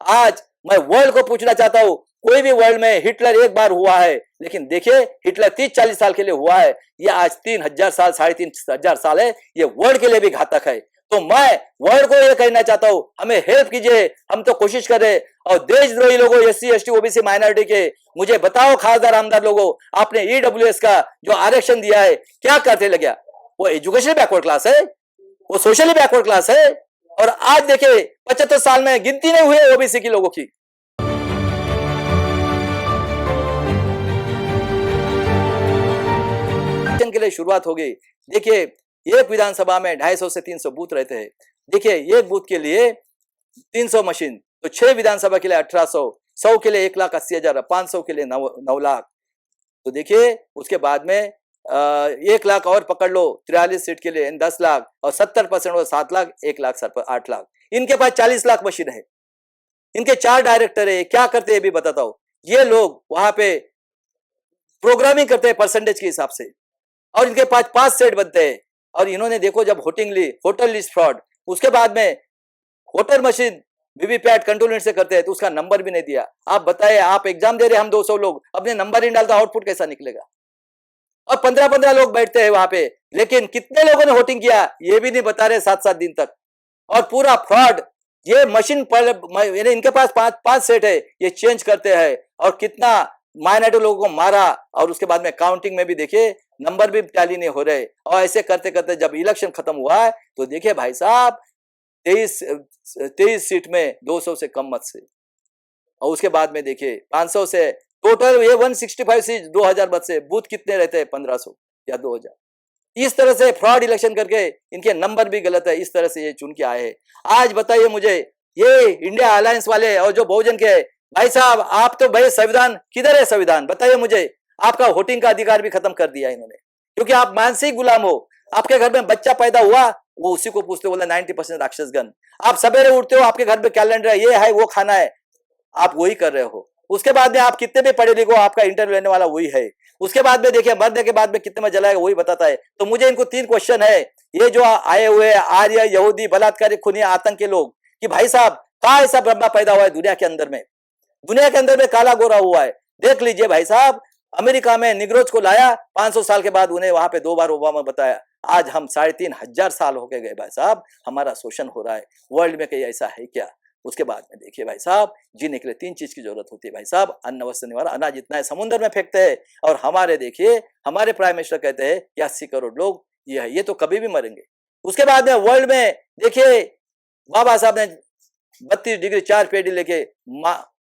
आज मैं वर्ल्ड को पूछना चाहता हूं, कोई भी वर्ल्ड में हिटलर एक बार हुआ है, लेकिन देखिए हिटलर 30-40 साल के लिए हुआ है, ये आज 3000 साल 3500 साल है, ये वर्ल्ड के लिए भी घातक है। तो मैं वर्ल्ड को ये कहना चाहता हूं, हमें हेल्प कीजिए, हम तो कोशिश करें। और देशद्रोही लोगों, एससी एसटी ओबीसी माइनॉरिटी के, मुझे बताओ खासदार आमदार लोगों, आपने ईडब्ल्यूएस का जो आरक्षण दिया है क्या करते लगे? वो एजुकेशन बैकवर्ड क्लास है, वो सोशली बैकवर्ड क्लास है। और आज देखिए 75 साल में गिनती नहीं हुई ओबीसी की लोगों की। के लिए शुरुआत हो गई। देखिए एक विधानसभा में 250 से 300 बूथ रहते हैं। देखिए एक बूथ के लिए 300 मशीन, तो 6 विधानसभा के लिए 1800, 100 के लिए 1,80,000, 500 के लिए 9 लाख। तो देखिए उसके बाद में 1 लाख और पकड़ लो, 43 सीट के लिए 10 लाख, और 70% और 7 लाख, 1 लाख 8 लाख। इनके पास 40 लाख मशीन है, इनके 4 डायरेक्टर है। क्या करते हैं भी बताता हूं। ये लोग वहां पे प्रोग्रामिंग करते हैं परसेंटेज के हिसाब से, और इनके पास 5 सेट बनते हैं। और इन्होंने देखो जब वोटिंग ली, होटल लिस्ट फ्रॉड, उसके बाद में वोटर मशीन वीवीपैट कंट्रोल से करते हैं, तो उसका नंबर भी नहीं दिया। आप बताएं, आप एग्जाम दे रहे, हम 200 लोग, अपने नंबर ही डालते, आउटपुट कैसा निकलेगा? और 15-15 लोग बैठते हैं वहां पे, लेकिन कितने लोगों ने वोटिंग किया ये भी नहीं बता रहे 7-7 दिन तक। और पूरा फ्रॉड, ये मशीन पर इनके पास 5 सेट है, ये चेंज करते हैं। और कितना माइनॉरिटी लोगों को मारा, और उसके बाद में काउंटिंग में भी देखिए नंबर भी टैली नहीं हो रहे। और ऐसे करते करते जब इलेक्शन खत्म हुआ है, तो देखिए भाई साहब 23 सीट में 200 से कम मत से, और उसके बाद में देखिए 500 से टोटल ये 165 सीट 2000 मत से, बूथ कितने रहते हैं? 1500 या 2000। इस तरह से फ्रॉड इलेक्शन करके इनके नंबर भी गलत है, इस तरह से ये चुन के आए हैं। आज बताइए मुझे, ये इंडिया अलायंस वाले और जो बहुजन के, भाई साहब आप तो भाई संविधान किधर है? संविधान बताइए मुझे। आपका वोटिंग का अधिकार भी खत्म कर दिया इन्होंने, क्योंकि आप मानसिक गुलाम हो। आपके घर में बच्चा पैदा हुआ, वो उसी को पूछते, बोला 90% राक्षसगण। आप सवेरे उठते हो, आपके घर में कैलेंडर है, ये है वो खाना है, आप वही कर रहे हो। उसके बाद में आप कितने भी पढ़े लिखो, आपका इंटरव्यू लेने वाला वही है। उसके बाद में देखिए मरने के बाद में कितने में जलाएगा वही बताता है। तो मुझे इनको 3 क्वेश्चन है, ये जो आए हुए आर्य, यहूदी, बलात्कारी, खूनी, आतंक के लोग, कि भाई साहब कहां ऐसा ब्रह्मा पैदा हुआ है दुनिया के अंदर में? दुनिया के अंदर में काला गोरा हुआ है। देख लीजिए भाई साहब, अमेरिका में निग्रोज को लाया, 500 साल के बाद उन्हें वहां पे 2 बार ओबामा बताया। आज हम 3500 साल होके गए भाई साहब, हमारा शोषण हो रहा है। वर्ल्ड में कहीं ऐसा है क्या? उसके बाद में देखिए भाई साहब, जीने के लिए 3 चीज की जरूरत होती है भाई साहब, अन्न वस्त्र निवारा। अनाज इतना है समुद्र में फेंकते हैं, और हमारे देखिए हमारे प्राइम मिनिस्टर कहते हैं कि 80 करोड़ लोग ये है, ये तो कभी भी मरेंगे। उसके बाद में वर्ल्ड में देखिए बाबा साहब ने 32 डिग्री 4 पेडी लेके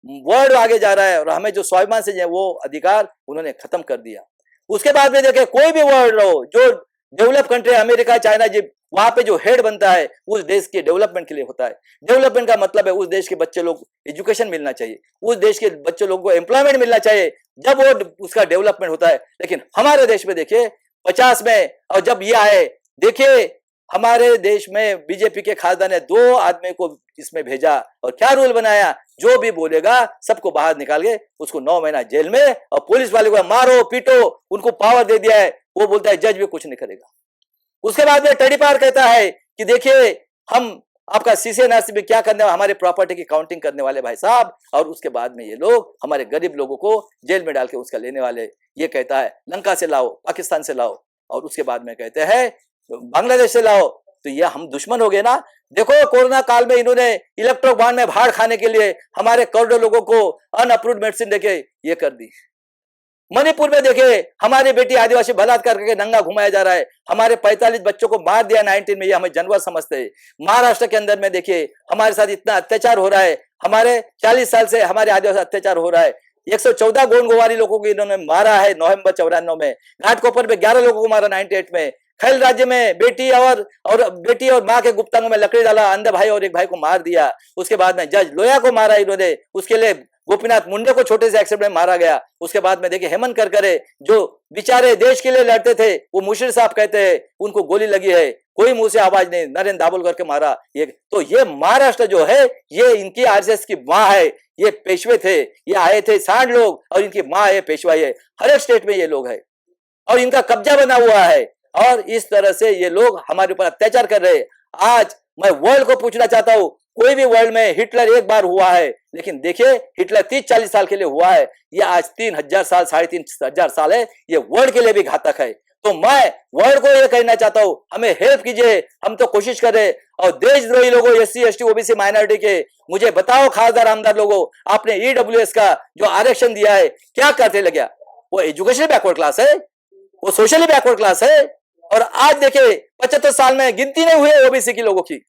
वर्ल्ड आगे जा रहा है, और हमें जो स्वाभिमान से वो अधिकार उन्होंने खत्म कर दिया। उसके बाद में देखिए कोई भी वर्ल्ड रहो, जो डेवलप कंट्री, अमेरिका, चाइना, जी वहां पे जो हेड बनता है उस देश के डेवलपमेंट के लिए होता है। डेवलपमेंट का मतलब है उस देश के बच्चे लोग एजुकेशन मिलना चाहिए, उस देश के बच्चे लोगों को एम्प्लॉयमेंट मिलना चाहिए, जब वो उसका डेवलपमेंट होता है। लेकिन हमारे देश में देखिए 50 में, और जब ये आए, देखिए हमारे देश में बीजेपी के खासदार ने 2 आदमी को इसमें भेजा, और क्या रूल बनाया, जो भी बोलेगा सबको बाहर निकाल के उसको 9 महीना जेल में, और पुलिस वाले को मारो पीटो, उनको पावर दे दिया है। वो बोलता है जज भी कुछ नहीं करेगा। उसके बाद में टडीपार कहता है कि देखिए हम आपका सीसीएनआरसी में क्या करने, हमारे प्रॉपर्टी की काउंटिंग करने वाले भाई साहब। और उसके बाद में ये लोग हमारे गरीब लोगों को जेल में डाल के उसका लेने वाले। ये कहता है लंका से लाओ, पाकिस्तान से लाओ, और उसके बाद में कहते हैं बांग्लादेश से लाओ। तो ये हम दुश्मन हो गए ना। देखो कोरोना काल में इन्होंने इलेक्ट्रो बॉन्ड में भाड़ खाने के लिए हमारे करोड़ों लोगों को अनअप्रूव्ड मेडिसिन देके ये कर दी। मणिपुर में देखिए हमारी बेटी आदिवासी बलात्कार करके नंगा घुमाया जा रहा है। हमारे 45 बच्चों को मार दिया 19 में, ये हमें जानवर समझते हैं। महाराष्ट्र के अंदर में देखिए हमारे साथ इतना अत्याचार हो रहा है, हमारे 40 साल से हमारे आदिवासी अत्याचार हो रहा है। 114 गोंड गोवारी लोगों को इन्होंने मारा है नवंबर 94 में। घाटकोपर में 11 लोगों को मारा 98 में। खैल राज्य में बेटी और मां के गुप्तांगों में लकड़ी डाला, अंधे भाई और एक भाई को मार दिया। उसके बाद में जज लोया को मारा इन्होंने, उसके लिए गोपीनाथ मुंडे को छोटे से एक्सीडेंट में मारा गया। उसके बाद में देखिए हेमंत करकरे जो बेचारे देश के लिए लड़ते थे, वो मुशीर साहब कहते हैं उनको गोली लगी है, कोई मुंह से आवाज नहीं, नरेंद्र दाभोलकर के मारा। ये महाराष्ट्र जो है ये इनकी आरएसएस की मां है। ये पेशवे थे, ये आए थे 60 लोग, और इनकी मां है पेशवाई है। हर एक स्टेट में ये लोग है, और इनका कब्जा बना हुआ है, और इस तरह से ये लोग हमारे ऊपर अत्याचार कर रहे हैं। आज मैं वर्ल्ड को पूछना चाहता हूं, कोई भी वर्ल्ड में हिटलर एक बार हुआ है, लेकिन देखिए हिटलर 30-40 साल के लिए हुआ है, ये आज 3000 साल 3500 साल है, ये वर्ल्ड के लिए भी घातक है। तो मैं वर्ल्ड को ये कहना चाहता हूं, हमें हेल्प कीजिए, हम तो कोशिश कर रहे। और देशद्रोही लोगों, SC ST OBC माइनॉरिटी के, मुझे बताओ खासदार आमदार लोगों, आपने EWS का जो आरक्षण दिया है क्या करते लगे? वो एजुकेशन बैकवर्ड क्लास है, वो सोशली बैकवर्ड क्लास है। और आज देखिए 75 साल में गिनती नहीं हुई OBC के लोगों की।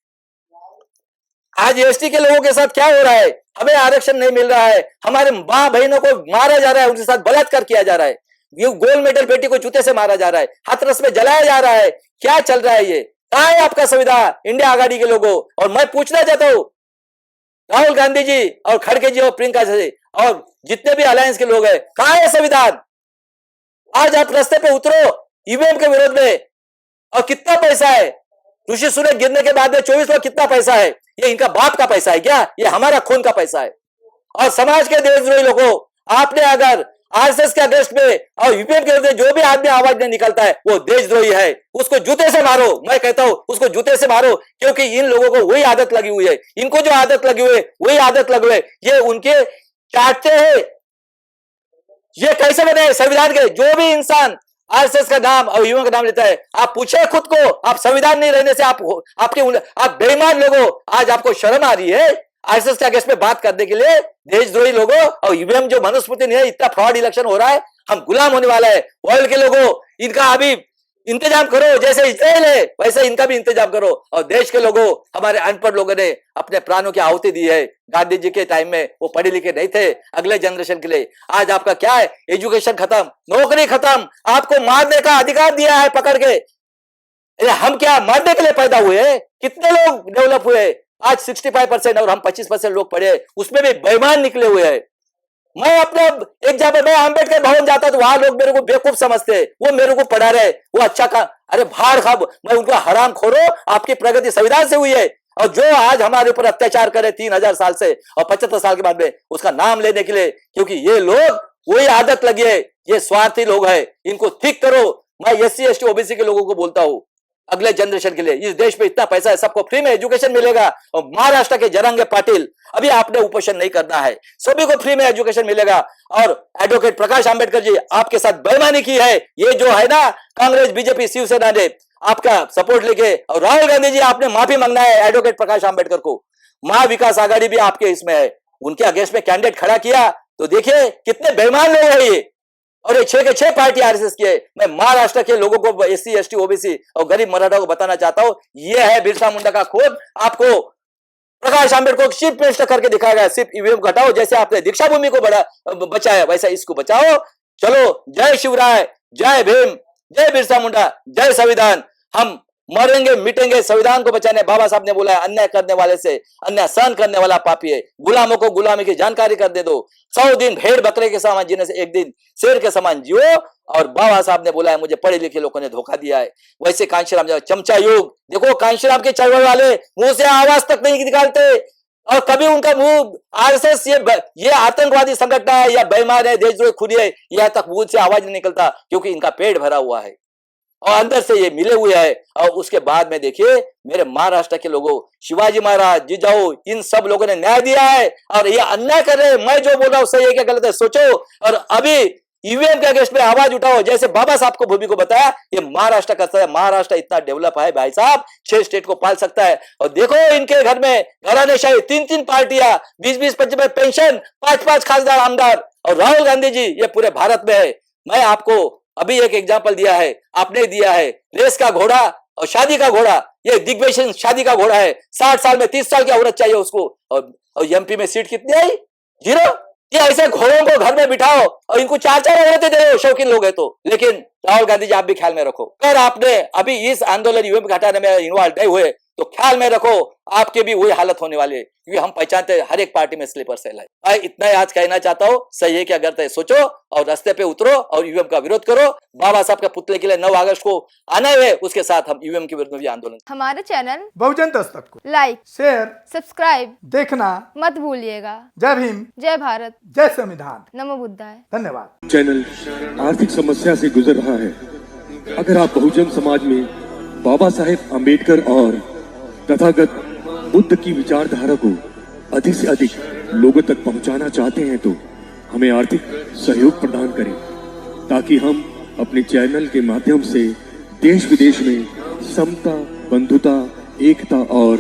आज ST के लोगों के साथ क्या हो रहा है? हमें आरक्षण नहीं मिल रहा है, हमारे मां बहनों को मारा जा रहा है, उनके साथ बलात्कार किया जा रहा है, ये गोल्ड मेडल बेटी को जूते से मारा जा रहा है, हाथरस में जलाया जा रहा है। क्या चल रहा है ये? कहां है आपका संविधान, इंडिया आघाड़ी के लोगों? और मैं पूछना चाहता हूं राहुल गांधी जी और खड़गे जी और प्रियंका जी और जितने भी अलायंस के लोग हैं, कहां है संविधान? आज आप रास्ते पे उतरो EVM के विरोध में, और कितना पैसा है? ऋषि सुनक गिरने के बाद में 24 लाख कितना पैसा है? ये इनका बाप का पैसा है क्या? ये हमारा खून का पैसा है। और समाज के देशद्रोही लोगों, आपने अगर RSS के अगेंस्ट में और UPM के विरुद्ध जो भी आदमी आवाज नहीं निकलता है वो देशद्रोही है, उसको जूते से मारो। मैं कहता हूं उसको जूते से मारो, क्योंकि इन लोगों को वही आदत लगी हुई है, इनको जो आदत लगी हुई है वही आदत लगी हुई है, ये उनके चाटते हैं। ये कैसे बने संविधान के? जो भी इंसान RSS का नाम और UPM का नाम लेता है, आप पूछे खुद को, आप संविधान नहीं रहने से आप बेईमान लोगों, आज आपको शर्म आ रही है RSS के अगेंस्ट में बात करने के लिए? देशद्रोही लोगों और UPM जो मनुस्मृति नहीं है, इतना फ्रॉड इलेक्शन हो रहा है, हम गुलाम होने वाला है। वर्ल्ड के लोगों, इनका अभी इंतजाम करो, जैसे इजराइल है वैसे इनका भी इंतजाम करो। और देश के लोगों, हमारे अनपढ़ लोगों ने अपने प्राणों की आहुति दी है। गांधी जी के टाइम में वो पढ़े लिखे नहीं थे, अगले जनरेशन के लिए। आज आपका क्या है? एजुकेशन खत्म, नौकरी खत्म, आपको मारने का अधिकार दिया है पकड़ के। हम क्या मरने के लिए पैदा हुए हैं? कितने लोग डेवलप हुए? आज 65% और हम 25% लोग पढ़े, उसमें भी बेईमान निकले हुए हैं। मैं अपने एग्जाम्पल, मैं अम्बेडकर भवन जाता तो वहां लोग मेरे को बेवकूफ समझते, वो मेरे को पढ़ा रहे, वो अच्छा का, अरे भाड़ खाब, मैं उनका हराम खोरो। आपकी प्रगति संविधान से हुई है, और जो आज हमारे ऊपर अत्याचार करे 3000 साल से और 75 साल के बाद में उसका नाम लेने के लिए, क्योंकि ये लोग वही आदत लगी है, ये स्वार्थी लोग है, इनको ठीक करो। मैं SC ST OBC के लोगों को बोलता हूं, अगले जनरेशन के लिए इस देश में इतना पैसा है, सबको फ्री में एजुकेशन मिलेगा। और महाराष्ट्र के जरांगे पाटिल, अभी आपने उपोषण नहीं करना है, सभी को फ्री में एजुकेशन मिलेगा। और एडवोकेट प्रकाश आंबेडकर जी, आपके साथ बेईमानी की है, ये जो है ना कांग्रेस BJP शिवसेना ने आपका सपोर्ट लेके, और राहुल गांधी जी आपने माफी मांगना है एडवोकेट प्रकाश आंबेडकर को। महाविकास आघाड़ी भी आपके इसमें है, उनके अगेंस्ट में कैंडिडेट खड़ा किया, तो देखिए कितने बेईमान लोग हैं ये। और ये 6 के 6 पार्टी RSS की है। मैं महाराष्ट्र के लोगों को, SC ST OBC और गरीब मराठा को बताना चाहता हूं, ये है बिरसा मुंडा का खून। आपको प्रकाश आंबेडकर को चीफ मिनिस्टर करके दिखाया गया, सिर्फ EVM घटाओ, जैसे आपने दीक्षा भूमि को बचाया वैसा इसको बचाओ। चलो, जय शिवराय, जय भीम, जय बिरसा मुंडा, जय संविधान। हम मरेंगे मिटेंगे संविधान को बचाने। बाबा साहब ने बोला है, अन्याय करने वाले से अन्याय सहन करने वाला पापी है। गुलामों को गुलामी की जानकारी कर दे दो, 100 दिन भेड़ बकरे के समान जीने से एक दिन शेर के समान जियो। और बाबा साहब ने बोला है, मुझे पढ़े लिखे लोगों ने धोखा दिया है। वैसे कांशीराम चमचा युग, देखो कांशीराम के चळवळ वाले मुंह से आवाज तक नहीं निकालते, और कभी उनका मुंह RSS ये आतंकवादी संगठन है या बेईमान है, देशद्रोही खूनी है, यहां तक मुंह से आवाज नहीं निकलता, क्योंकि इनका पेट भरा हुआ है और अंदर से ये मिले हुए हैं। और उसके बाद में देखिए मेरे महाराष्ट्र के लोगों, शिवाजी महाराज, जिजाऊ, इन सब लोगों ने न्याय दिया है, और ये अन्याय कर रहे हैं। मैं जो बोल रहा हूं सही है क्या गलत है सोचो, और अभी EVM के अगेंस्ट में आवाज उठाओ, जैसे बाबा साहब को भूमि को बताया, ये महाराष्ट्र करता है। महाराष्ट्र इतना डेवलप है भाई साहब, 6 स्टेट को पाल सकता है। और देखो इनके घर में घरानेशाही, 3-3 पार्टियां, 20-20 25 पेंशन, 5-5 खासदार आमदार, और राहुल गांधी जी ये पूरे भारत में है। मैं आपको अभी एक एग्जाम्पल दिया है, आपने दिया है, रेस का घोड़ा और शादी का घोड़ा। ये दिग्विजय शादी का घोड़ा है, 60 साल में 30 साल की औरत चाहिए उसको, और MP में सीट कितनी आई? 0। ये ऐसे घोड़ों को घर में बिठाओ और इनको 4-4 औरतें दे दो, शौकीन लोग है तो। लेकिन राहुल गांधी जी आप भी ख्याल में रखो, अगर आपने अभी इस आंदोलन EVM हटाने में इन्वॉल्व नहीं हुए तो ख्याल में रखो आपके भी वही हालत होने वाली है, क्योंकि हम पहचानते हैं हर एक पार्टी में स्लीपर सेल है। मैं इतना आज कहना चाहता हूँ, सही है क्या गलत है सोचो, और रास्ते पे उतरो और EVM का विरोध करो। बाबा साहब के पुतले के लिए 9 अगस्त को आना है, उसके साथ हम EVM के विरुद्ध में भी आंदोलन। हमारे चैनल बहुजन दस्तक को लाइक, शेयर, सब्सक्राइब देखना मत भूलिएगा। जय भीम, जय भारत, जय संविधान, नमो बुद्धाय। धन्यवाद। चैनल आर्थिक समस्या से गुजर रहा है। अगर आप बहुजन समाज में बाबा साहेब अम्बेडकर और तथागत बुद्ध की विचारधारा को अधिक से अधिक लोगों तक पहुंचाना चाहते हैं तो हमें आर्थिक सहयोग प्रदान करें, ताकि हम अपने चैनल के माध्यम से देश विदेश में समता, बंधुता, एकता और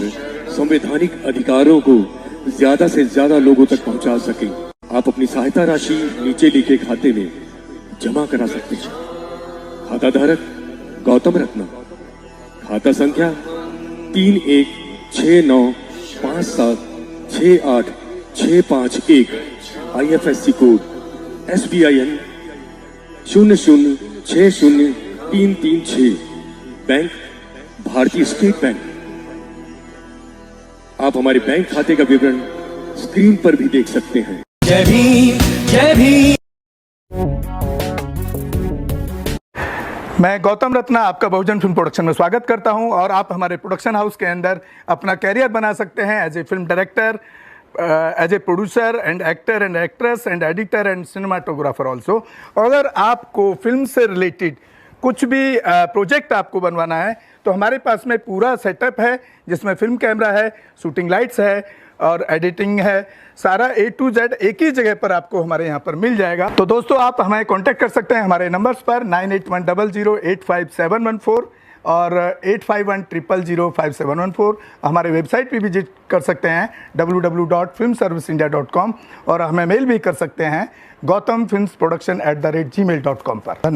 संवैधानिक अधिकारों को ज्यादा से ज्यादा लोगों तक पहुंचा सकें। आप अपनी सहायता राशि नीचे लिखे खाते में जमा करा सकते हैं। खाता धारक गौतम रत्ना, खाता संख्या 3169576865 IFSC कोड SBIN 0060336, बैंक भारतीय स्टेट बैंक। आप हमारे बैंक खाते का विवरण स्क्रीन पर भी देख सकते हैं। जय भीम, जय भीम। मैं गौतम रत्ना आपका बहुजन फिल्म प्रोडक्शन में स्वागत करता हूं और आप हमारे प्रोडक्शन हाउस के अंदर अपना कैरियर बना सकते हैं as a film director, as a producer and actor and actress and editor and cinematographer also. अगर आपको फिल्म से रिलेटेड कुछ भी प्रोजेक्ट आपको बनवाना है तो हमारे पास में पूरा सेटअप है, जिसमें फिल्म कैमरा है, शूटिंग लाइट्स है और एडिटिंग है। सारा A to Z एक ही जगह पर आपको हमारे यहाँ पर मिल जाएगा। तो दोस्तों, आप हमें कांटेक्ट कर सकते हैं हमारे नंबर्स पर 9810085714 और 8510005714। हमारे वेबसाइट पे विजिट कर सकते हैं www.filmserviceindia.com और हमें मेल भी कर सकते हैं gautamfilmsproduction@gmail.com पर। धन्यवाद।